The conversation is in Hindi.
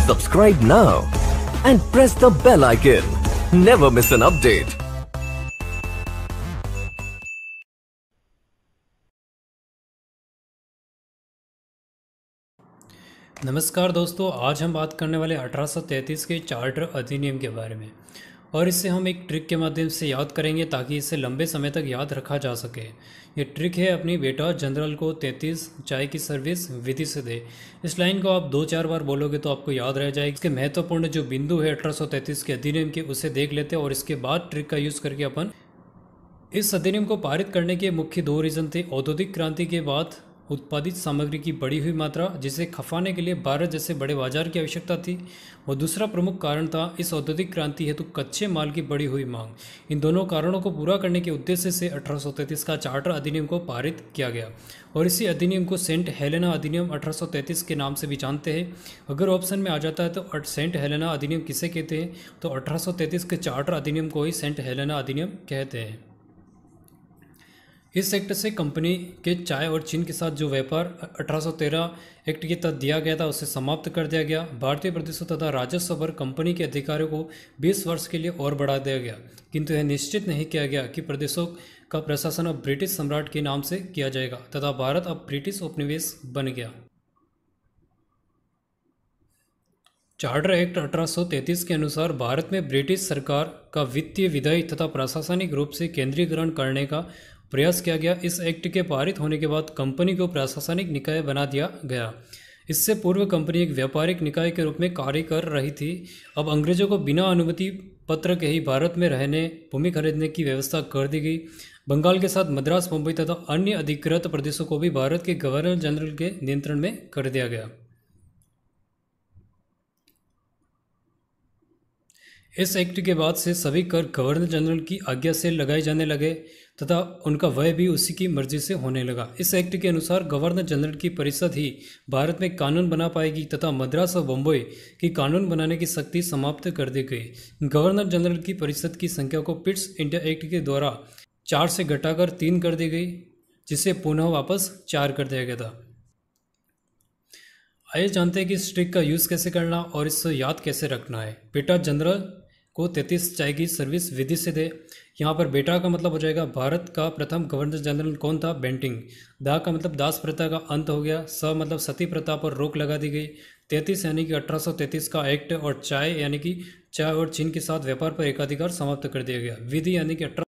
Subscribe now and press the bell icon. Never miss an update. नमस्कार दोस्तों, आज हम बात करने वाले 1833 के चार्टर अधिनियम के बारे में। और इसे हम एक ट्रिक के माध्यम से याद करेंगे ताकि इसे लंबे समय तक याद रखा जा सके। ये ट्रिक है अपनी बेटा जनरल को 33 चाय की सर्विस विधि से दे। इस लाइन को आप 2-4 बार बोलोगे तो आपको याद रह जाएगी। इसके महत्वपूर्ण जो बिंदु है 1833 के अधिनियम के, उसे देख लेते हैं और इसके बाद ट्रिक का यूज़ करके अपन इस अधिनियम को पारित करने के मुख्य 2 रीज़न थे। औद्योगिक क्रांति के बाद उत्पादित सामग्री की बढ़ी हुई मात्रा, जिसे खपाने के लिए भारत जैसे बड़े बाजार की आवश्यकता थी, और दूसरा प्रमुख कारण था इस औद्योगिक क्रांति हेतु कच्चे माल की बढ़ी हुई मांग। इन दोनों कारणों को पूरा करने के उद्देश्य से 1833 का चार्टर अधिनियम को पारित किया गया और इसी अधिनियम को सेंट हेलेना अधिनियम 1833 के नाम से भी जानते हैं। अगर ऑप्शन में आ जाता है तो सेंट हेलेना अधिनियम किसे कहते हैं, तो 1833 के चार्टर अधिनियम को ही सेंट हेलेना अधिनियम कहते हैं। इस एक्ट से कंपनी के चाय और चीन के साथ जो व्यापार 1813 एक्ट के तहत दिया गया था, उसे समाप्त कर दिया गया। भारतीय प्रदेशों तथा राजस्व पर कंपनी के अधिकारों को 20 वर्ष के लिए और बढ़ा दिया गया, किंतु यह निश्चित नहीं किया गया कि प्रदेशों का प्रशासन अब ब्रिटिश सम्राट के नाम से किया जाएगा तथा भारत अब ब्रिटिश उपनिवेश बन गया। चार्टर एक्ट 1833 के अनुसार भारत में ब्रिटिश सरकार का वित्तीय, विधायी तथा प्रशासनिक रूप से केंद्रीकरण करने का प्रयास किया गया। इस एक्ट के पारित होने के बाद कंपनी को प्रशासनिक निकाय बना दिया गया। इससे पूर्व कंपनी एक व्यापारिक निकाय के रूप में कार्य कर रही थी। अब अंग्रेजों को बिना अनुमति पत्र के ही भारत में रहने, भूमि खरीदने की व्यवस्था कर दी गई। बंगाल के साथ मद्रास, मुंबई तथा अन्य अधिकृत प्रदेशों को भी भारत के गवर्नर जनरल के नियंत्रण में कर दिया गया। इस एक्ट के बाद से सभी कर गवर्नर जनरल की आज्ञा से लगाए जाने लगे तथा उनका व्यय भी उसी की मर्जी से होने लगा। इस एक्ट के अनुसार गवर्नर जनरल की परिषद ही भारत में कानून बना पाएगी तथा मद्रास और बम्बई की कानून बनाने की शक्ति समाप्त कर दी गई। गवर्नर जनरल की परिषद की संख्या को पिट्स इंडिया एक्ट के द्वारा 4 से घटाकर 3 कर दी गई, जिसे पुनः वापस 4 कर दिया गया था। आइए जानते हैं कि इस ट्रिक का यूज़ कैसे करना और इससे याद कैसे रखना है। बेटा जनरल को 33 चाय की सर्विस विधि से दे। यहाँ पर बेटा का मतलब हो जाएगा भारत का प्रथम गवर्नर जनरल कौन था, बेंटिंग। दा का मतलब दास प्रथा का अंत हो गया। स मतलब सती प्रथा पर रोक लगा दी गई। 33 यानी कि 1833 का एक्ट, और चाय यानी कि चाय और चीन के साथ व्यापार पर एकाधिकार समाप्त कर दिया गया। विधि यानी कि